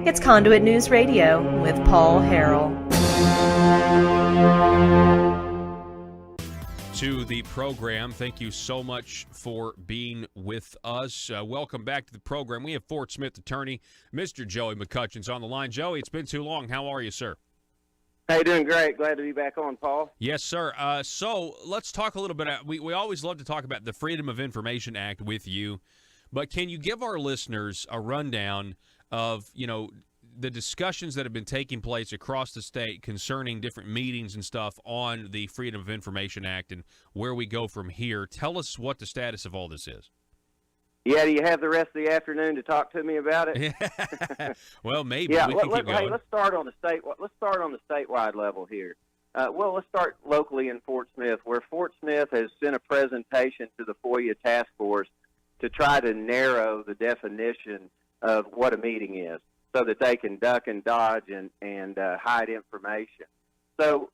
It's Conduit News Radio with Paul Harrell. To the program, thank you so much for being with us. Welcome back to the program. We have Fort Smith attorney, Mr. Joey McCutchen's on the line. Joey, it's been too long. How are you, sir? Hey, doing great. Glad to be back on, Paul. Yes, sir. So let's talk a little bit. We always love to talk about the Freedom of Information Act with you, but can you give our listeners a rundown of, the discussions that have been taking place across the state concerning different meetings and stuff on the Freedom of Information Act and where we go from here? Tell us what the status of all this is. Yeah, do you have the rest of the afternoon to talk to me about it? Well, maybe. Yeah, we can keep going. Hey, let's start on the statewide level here. Let's start locally in Fort Smith, where Fort Smith has sent a presentation to the FOIA task force to try to narrow the definition of what a meeting is, so that they can duck and dodge and hide information. So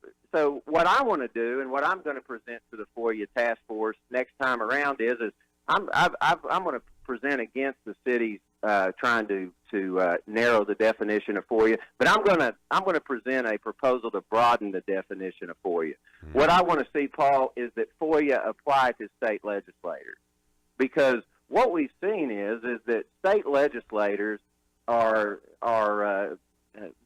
what I want to do and what I'm going to present to the FOIA task force next time around is I'm going to present against the cities trying to narrow the definition of FOIA, but I'm going to present a proposal to broaden the definition of FOIA. Mm-hmm. What I want to see, Paul, is that FOIA apply to state legislators, because what we've seen is that state legislators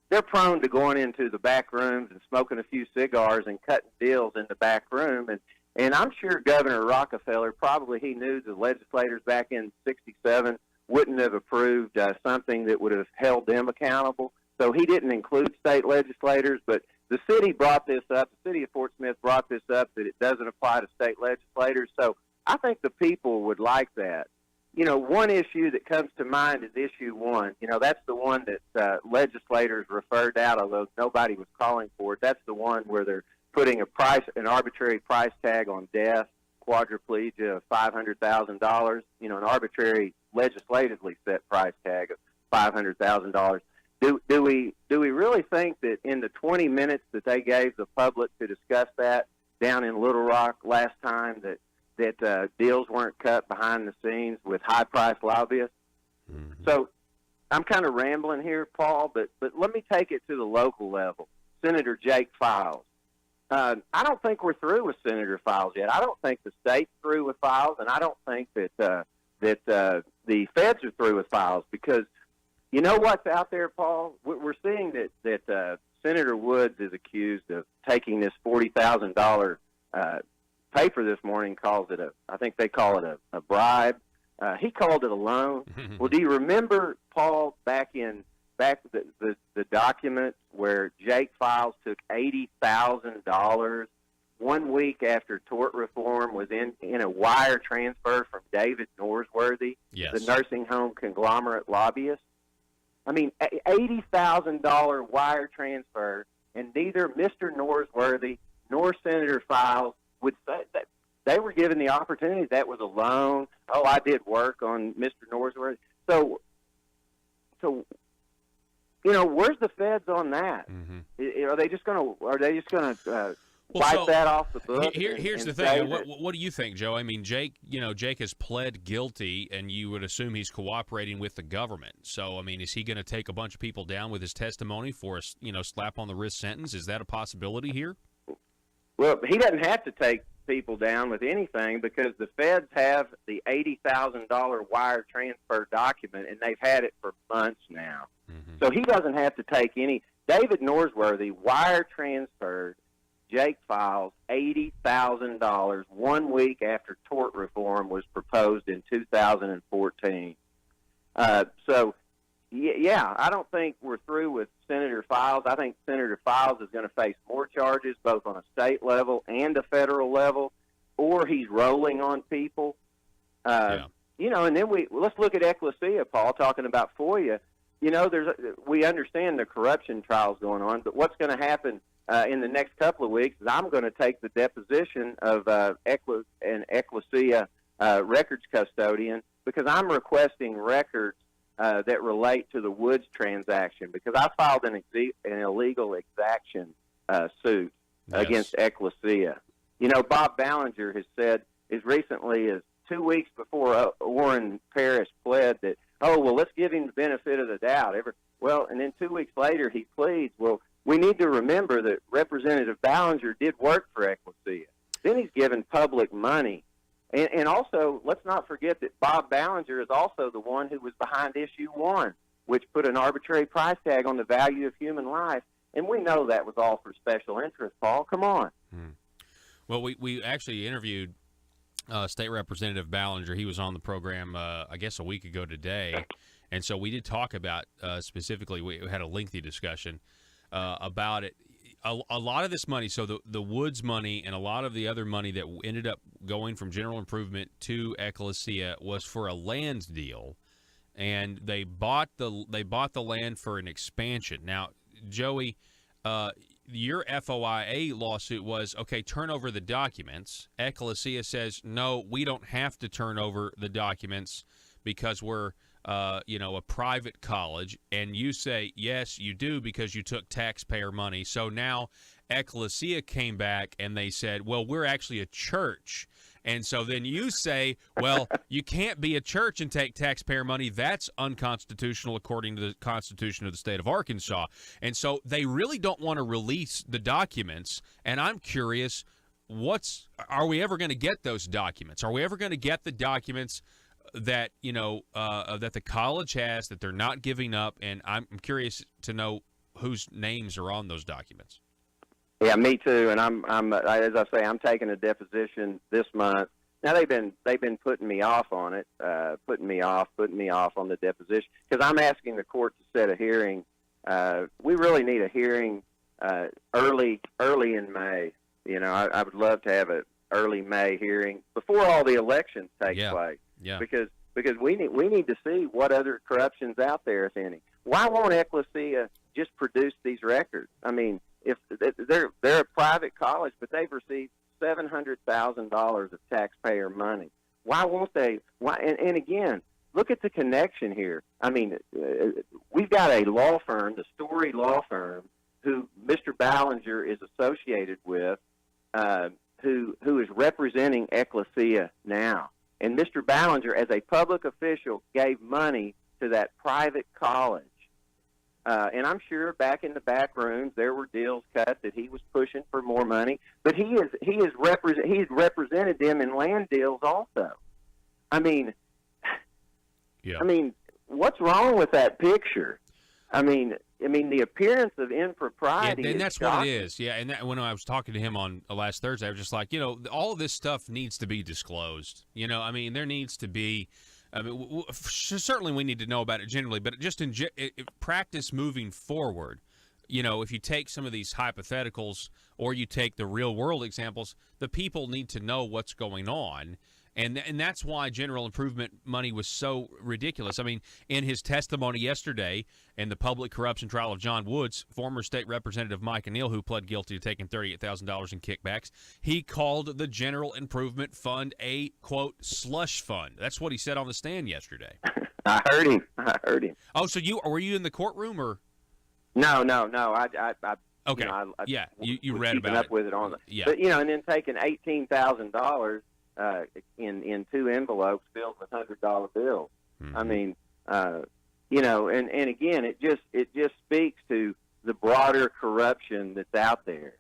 they're prone to going into the back rooms and smoking a few cigars and cutting deals in the back room. And I'm sure Governor Rockefeller, probably he knew the legislators back in '67 wouldn't have approved something that would have held them accountable. So he didn't include state legislators, but the city brought this up. The city of Fort Smith brought this up, that it doesn't apply to state legislators. So I think the people would like that. One issue that comes to mind is issue 1. That's the one that legislators referred out, although nobody was calling for it. That's the one where they're putting an arbitrary price tag on death, quadriplegia of $500,000. An arbitrary, legislatively set price tag of $500,000. Do we really think that in the 20 minutes that they gave the public to discuss that down in Little Rock last time that deals weren't cut behind the scenes with high-priced lobbyists? Mm-hmm. So I'm kind of rambling here, Paul, but let me take it to the local level. Senator Jake Files. I don't think we're through with Senator Files yet. I don't think the state's through with Files, and I don't think that the feds are through with Files, because you know what's out there, Paul? We're seeing that Senator Woods is accused of taking this $40,000 paper this morning, calls it I think they call it a bribe. He called it a loan. Well, do you remember, Paul, back the document where Jake Files took $80,000 1 week after tort reform was in a wire transfer from David Norsworthy, yes, the nursing home conglomerate lobbyist? I mean, $80,000 wire transfer, and neither Mr. Norsworthy nor Senator Files would say that they were given the opportunity. That was a loan. Oh, I did work on Mr. Norsworthy. So where's the feds on that? Mm-hmm. Are they just going to wipe that off the book? Here's the thing. What do you think, Joe? I mean, Jake has pled guilty, and you would assume he's cooperating with the government. So, I mean, is he going to take a bunch of people down with his testimony for a slap on the wrist sentence? Is that a possibility here? Well, he doesn't have to take people down with anything, because the feds have the $80,000 wire transfer document, and they've had it for months now. Mm-hmm. So he doesn't have to take any. David Norsworthy wire transferred Jake Files $80,000 1 week after tort reform was proposed in 2014. Yeah, I don't think we're through with Senator Files. I think Senator Files is going to face more charges, both on a state level and a federal level, or he's rolling on people. And then let's look at Ecclesia, Paul, talking about FOIA. We understand the corruption trials going on, but what's going to happen in the next couple of weeks is I'm going to take the deposition of an Ecclesia records custodian, because I'm requesting records that relate to the Woods transaction, because I filed an illegal exaction suit against Ecclesia. Bob Ballinger has said as recently as 2 weeks before Warren Parrish pled that oh, well, let's give him the benefit of the doubt. Well, and then 2 weeks later he pleads. Well, we need to remember that Representative Ballinger did work for Ecclesia. Then he's given public money. And also, let's not forget that Bob Ballinger is also the one who was behind Issue 1, which put an arbitrary price tag on the value of human life. And we know that was all for special interest, Paul. Come on. Well, we actually interviewed State Representative Ballinger. He was on the program, I guess, a week ago today. And so we did talk about specifically, we had a lengthy discussion about it. A lot of this money, so the Woods money and a lot of the other money that ended up going from general improvement to Ecclesia was for a land deal, and they bought the land for an expansion. Now, Joey, your FOIA lawsuit was, okay, turn over the documents. Ecclesia says, no, we don't have to turn over the documents because we're a private college, and you say, yes, you do because you took taxpayer money. So now Ecclesia came back and they said, well, we're actually a church. And so then you say, well, you can't be a church and take taxpayer money. That's unconstitutional according to the Constitution of the state of Arkansas. And so they really don't want to release the documents. And I'm curious, are we ever going to get those documents? Are we ever going to get the documents that that the college has that they're not giving up? And I'm curious to know whose names are on those documents. Yeah, me too. And I'm as I say, I'm taking a deposition this month. Now they've been putting me off on it, putting me off on the deposition because I'm asking the court to set a hearing. We really need a hearing early in May. I would love to have an early May hearing before all the elections take place. Yeah. Because we need to see what other corruption's out there, if any. Why won't Ecclesia just produce these records? I mean, if they're a private college, but they've received $700,000 of taxpayer money. Why won't they? Why? And again, look at the connection here. I mean, we've got a law firm, the Story Law Firm, who Mr. Ballinger is associated with, who is representing Ecclesia now. And Mr. Ballinger, as a public official, gave money to that private college. And I'm sure back in the back rooms there were deals cut that he was pushing for more money. But he's represented them in land deals also. I mean, what's wrong with that picture? I mean, the appearance of impropriety. Yeah, and that's shocking. what it is. Yeah, and when I was talking to him on last Thursday, I was just like, all of this stuff needs to be disclosed. There needs to be. Certainly we need to know about it generally, but just in practice moving forward. If you take some of these hypotheticals or you take the real world examples, the people need to know what's going on. And that's why general improvement money was so ridiculous. I mean, in his testimony yesterday in the public corruption trial of John Woods, former state representative Mike O'Neill, who pled guilty to taking $38,000 in kickbacks, he called the general improvement fund a, quote, slush fund. That's what he said on the stand yesterday. I heard him. Oh, so were you in the courtroom or? No. I okay. You read about up with it on the. Yeah. But and then taking $18,000. In two envelopes filled with $100 bills. Mm-hmm. I mean, and again, it just speaks to the broader corruption that's out there.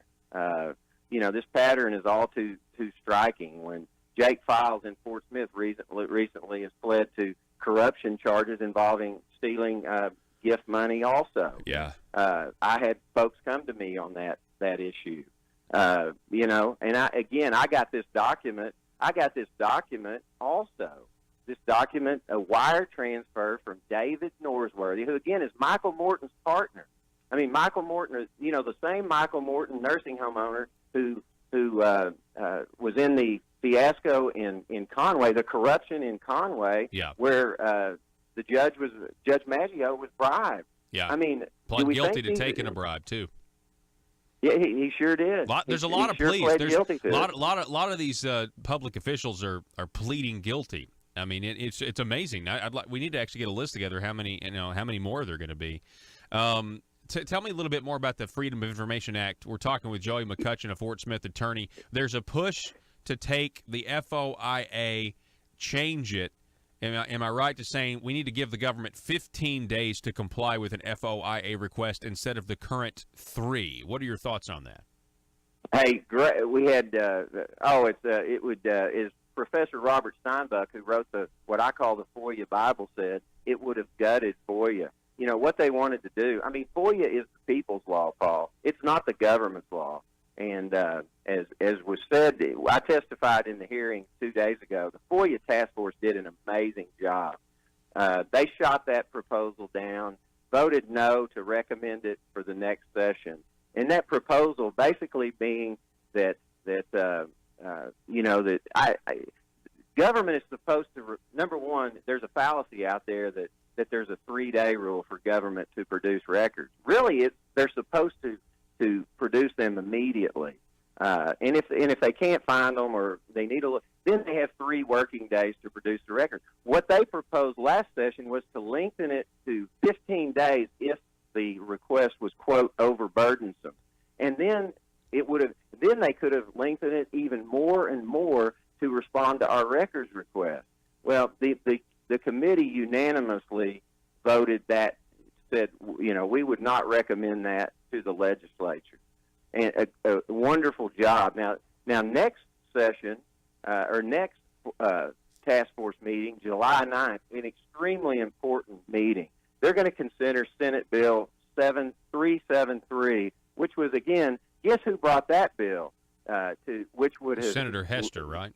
This pattern is all too striking. When Jake Files in Fort Smith recently has pled to corruption charges involving stealing gift money. Also, yeah, I had folks come to me on that issue. And I got this document. Also. This document, a wire transfer from David Norsworthy, who, again, is Michael Morton's partner. I mean, Michael Morton, the same Michael Morton nursing home owner who was in the fiasco in Conway, the corruption in Conway, where Judge Maggio was bribed. Yeah. I mean, pled guilty to taking a bribe, too. Yeah, he sure did. There's a lot of pleas. There's a lot of these public officials are pleading guilty. I mean, it's amazing. We need to actually get a list together. How many more there are going to be? Tell me a little bit more about the Freedom of Information Act. We're talking with Joey McCutchen, a Fort Smith attorney. There's a push to take the FOIA, change it, Am I right to saying we need to give the government 15 days to comply with an FOIA request instead of the current 3? What are your thoughts on that? Hey, great. We had is Professor Robert Steinbuck, who wrote what I call the FOIA Bible, said it would have gutted FOIA. You know what they wanted to do. I mean, FOIA is the people's law, Paul. It's not the government's law. And as was said, I testified in the hearing 2 days ago. The FOIA task force did an amazing job. They shot that proposal down, voted no to recommend it for the next session, and that proposal basically being that government is supposed to. Number one, there's a fallacy out there that there's a 3-day rule for government to produce records. Really, they're supposed to produce them immediately. And if they can't find them or they need then they have 3 working days to produce the record. What they proposed last session was to lengthen it to 15 days if the request was, quote, overburdensome. And then they could have lengthened it even more and more to respond to our records request. Well, the committee unanimously voted that, said, we would not recommend that to the legislature. And a wonderful job. Now next session, or next task force meeting, July 9th, an extremely important meeting. They're going to consider Senate Bill 373, which was, again, guess who brought that bill? Which would have Senator Hester, right?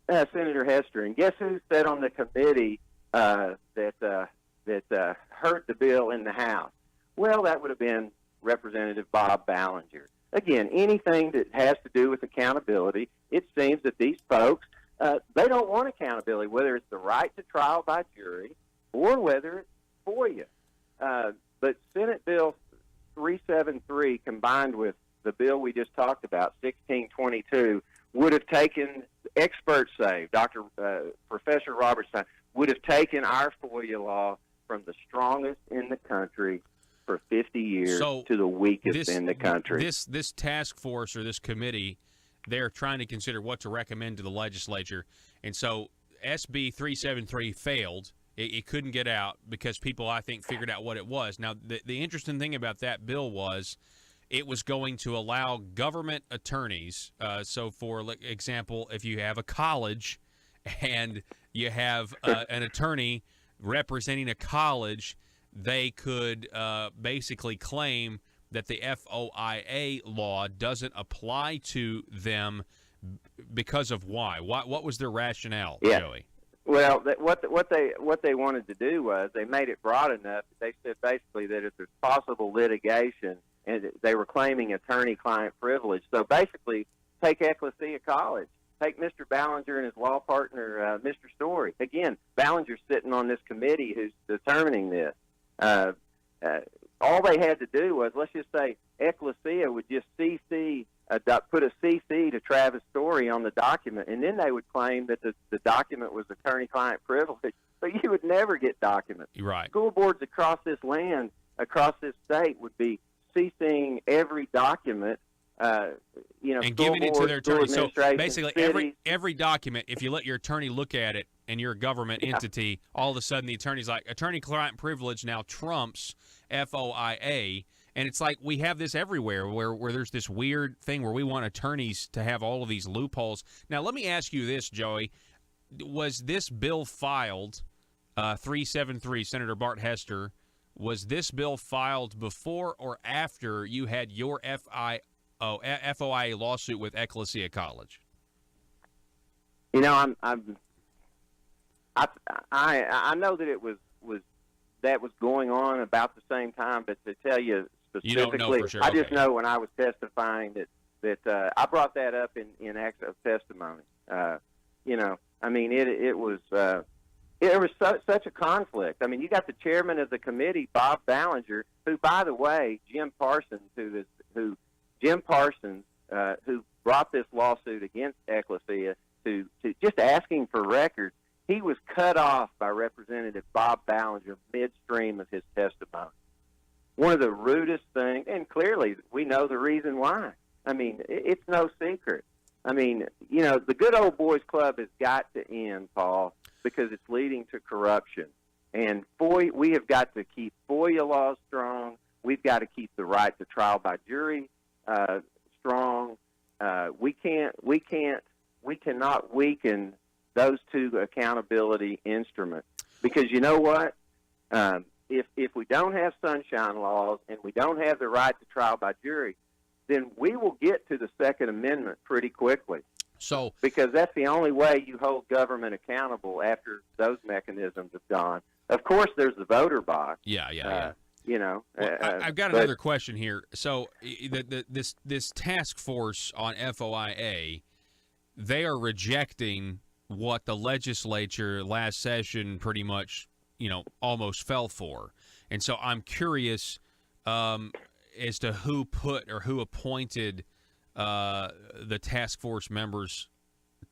Senator Hester. And guess who sat on the committee that hurt the bill in the House? Well, that would have been Representative Bob Ballinger. Again, anything that has to do with accountability, it seems that these folks, they don't want accountability, whether it's the right to trial by jury or whether it's FOIA. But Senate Bill 373 combined with the bill we just talked about, 1622, would have taken, experts say, Professor Robert Stein, would have taken our FOIA law from the strongest in the country for 50 years to the weakest in the country. This task force or this committee, they're trying to consider what to recommend to the legislature. And so SB 373 failed. It couldn't get out because people, I think, figured out what it was. Now, the interesting thing about that bill was it was going to allow government attorneys. So, for example, if you have a college and you have an attorney representing a college, they could basically claim that the FOIA law doesn't apply to them because of why? What was their rationale, Joey? Well, what they wanted to do was they made it broad enough. They said basically that if there's possible litigation, and they were claiming attorney-client privilege. So basically, take Ecclesia College. Take Mr. Ballinger and his law partner, Mr. Story. Again, Ballinger's sitting on this committee who's determining this. All they had to do was, let's just say, Ecclesia would just put a CC to Travis Story on the document, and then they would claim that the document was attorney-client privilege. So you would never get documents. Right. School boards across this land, across this state, would be CCing every document. And giving it to their attorney. So basically, every document, if you let your attorney look at it and you're a government entity, all of a sudden the attorney's like, attorney-client privilege now trumps FOIA. And it's like we have this everywhere where there's this weird thing where we want attorneys to have all of these loopholes. Now, let me ask you this, Joey. Was this bill filed, 373, Senator Bart Hester, was this bill filed before or after you had your FOIA lawsuit with Ecclesia College? I know that it was that was going on about the same time, but to tell you specifically, you don't know for sure. I just know when I was testifying that I brought that up in acts of testimony. It was such a conflict. I mean, you got the chairman of the committee, Bob Ballinger, who, by the way, Jim Parsons, who brought this lawsuit against Ecclesia to just asking for records. He was cut off by Representative Bob Ballinger midstream of his testimony. One of the rudest things, and clearly we know the reason why. I mean, it's no secret. I mean, the good old boys club has got to end, Paul, because it's leading to corruption. And we have got to keep FOIA laws strong. We've got to keep the right to trial by jury strong. We cannot weaken those two accountability instruments, because you know what? If we don't have sunshine laws and we don't have the right to trial by jury, then we will get to the Second Amendment pretty quickly. So, because that's the only way you hold government accountable after those mechanisms have gone. Of course, there's the voter box. Yeah. You know, well, I've got another question here. So, this task force on FOIA, they are rejecting what the legislature last session pretty much, almost fell for. And so I'm curious as to who appointed the task force members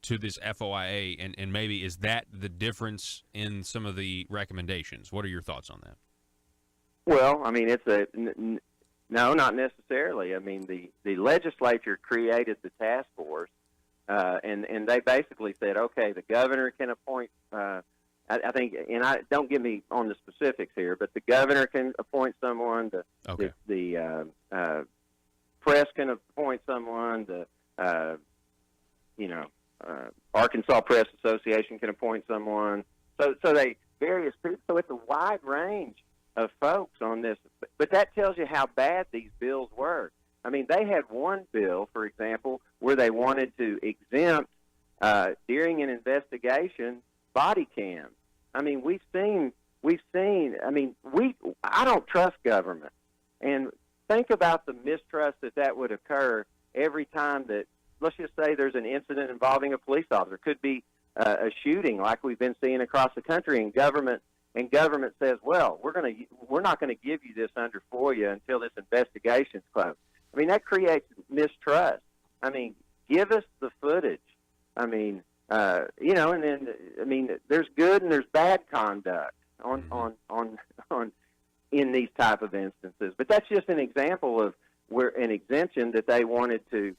to this FOIA, and maybe is that the difference in some of the recommendations? What are your thoughts on that? Well, I mean, no, not necessarily. I mean, the legislature created the task force, and they basically said, okay, the governor can appoint. I think, and don't get me on the specifics here, but the governor can appoint someone. The press can appoint someone. The Arkansas Press Association can appoint someone. So they various people. So it's a wide range of folks on this. But that tells you how bad these bills were. I mean, they had one bill, for example, where they wanted to exempt during an investigation body cams. I mean, we've seen. I mean, I don't trust government, and think about the mistrust that would occur every time that, let's just say, there's an incident involving a police officer. It could be a shooting, like we've been seeing across the country, and government says, well, we're not going to give you this under FOIA until this investigation's closed. I mean, that creates mistrust. I mean, give us the footage. I mean, and then, I mean, there's good and there's bad conduct on in these type of instances. But that's just an example of where an exemption that they wanted to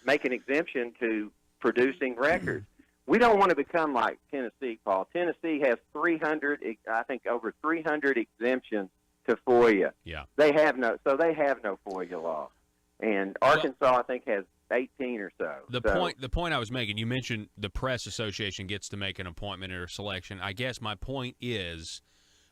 make an exemption to producing records. We don't want to become like Tennessee, Paul. Tennessee has over 300 exemptions to FOIA. Yeah. They have no FOIA law. And Arkansas, I think, has 18 or so. The point I was making, you mentioned the Press Association gets to make an appointment or a selection. I guess my point is,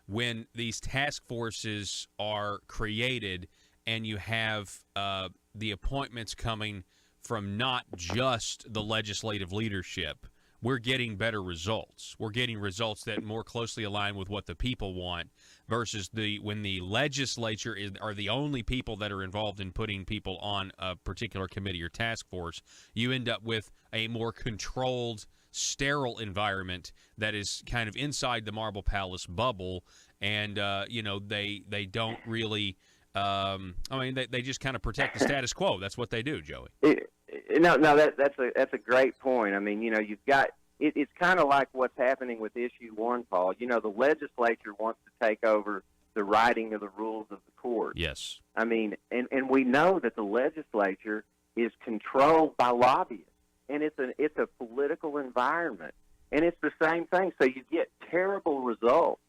when these task forces are created and you have the appointments coming from not just the legislative leadership, we're getting better results. We're getting results that more closely align with what the people want, versus when the legislature are the only people that are involved in putting people on a particular committee or task force. You end up with a more controlled, sterile environment that is kind of inside the Marble Palace bubble, and they don't really. They just kind of protect the status quo. That's what they do, Joey. That's a great point. I mean, you've got it's kind of like what's happening with issue 1, Paul. The legislature wants to take over the writing of the rules of the court. Yes. I mean, and we know that the legislature is controlled by lobbyists, and it's a political environment, and it's the same thing. So you get terrible results.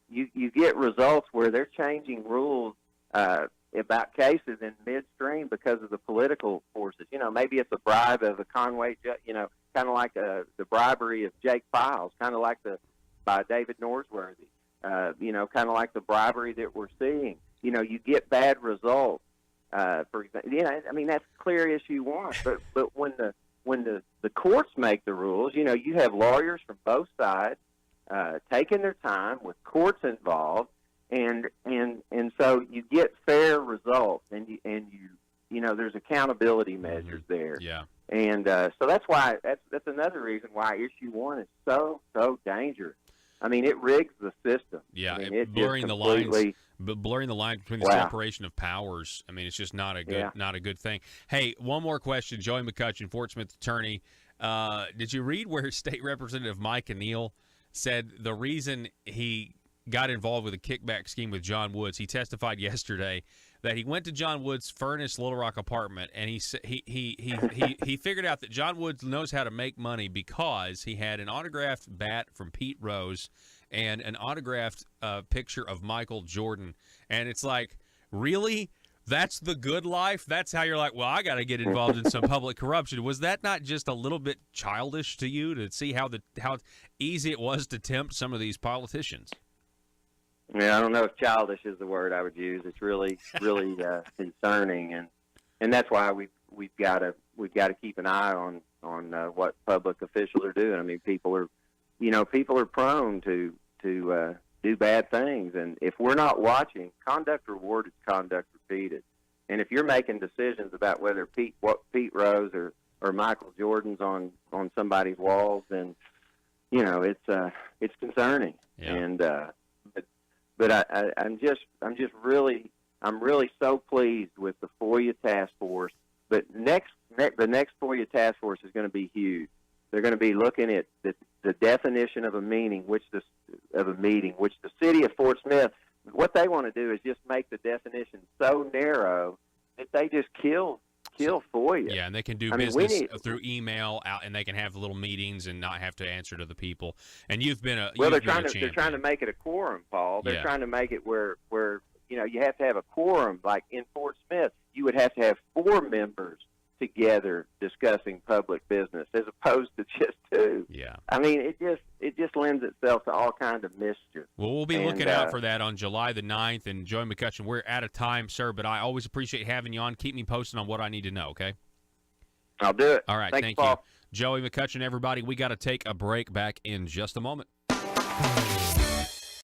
You get results where they're changing rules about cases in midstream because of the political forces. Maybe it's a bribe of a Conway, kind of like the bribery of Jake Files, kind of like by David Norsworthy, kind of like the bribery that we're seeing. You get bad results. For example, I mean, that's clear issue 1. But when the courts make the rules, you have lawyers from both sides taking their time with courts involved. And so you get fair results, and there's accountability measures there. Yeah. And so that's why that's another reason why issue 1 is so dangerous. I mean, it rigs the system. Yeah, I mean, blurring the lines between the separation of powers. I mean, it's just not a good thing. Hey, one more question, Joey McCutchen, Fort Smith attorney. Did you read where State Representative Mike O'Neill said the reason he got involved with a kickback scheme with John Woods. He testified yesterday that he went to John Woods' furnished Little Rock apartment, and he figured out that John Woods knows how to make money because he had an autographed bat from Pete Rose and an autographed picture of Michael Jordan. And it's like, really? That's the good life? That's how you're like, well, I got to get involved in some public corruption. Was that not just a little bit childish to you to see how easy it was to tempt some of these politicians? Yeah, I don't know if childish is the word I would use. It's really concerning, and that's why we've got to keep an eye on what public officials are doing. I mean, people are prone to do bad things, and if we're not watching, conduct rewarded, conduct repeated. And if you're making decisions about whether Pete Rose or Michael Jordan's on somebody's walls, then it's concerning. Yeah. And but I'm really so pleased with the FOIA task force. But the next FOIA task force is going to be huge. They're going to be looking at the definition of a meeting, which the city of Fort Smith, what they want to do is just make the definition so narrow that they just kill FOIA. Yeah, and they can do business through email out, and they can have little meetings and not have to answer to the people. And they're trying to make it a quorum, Paul. They're trying to make it where you have to have a quorum. Like in Fort Smith, you would have to have 4 members together discussing public business as opposed to just 2. Yeah. I mean, it just lends itself to all kinds of mischief. Well, we'll be looking out for that on July the 9th. And Joey McCutchen, we're out of time, sir, but I always appreciate having you on. Keep me posted on what I need to know, okay? I'll do it. All right, Thanks, thank Paul. you. Joey McCutchen, everybody, we got to take a break. Back in just a moment.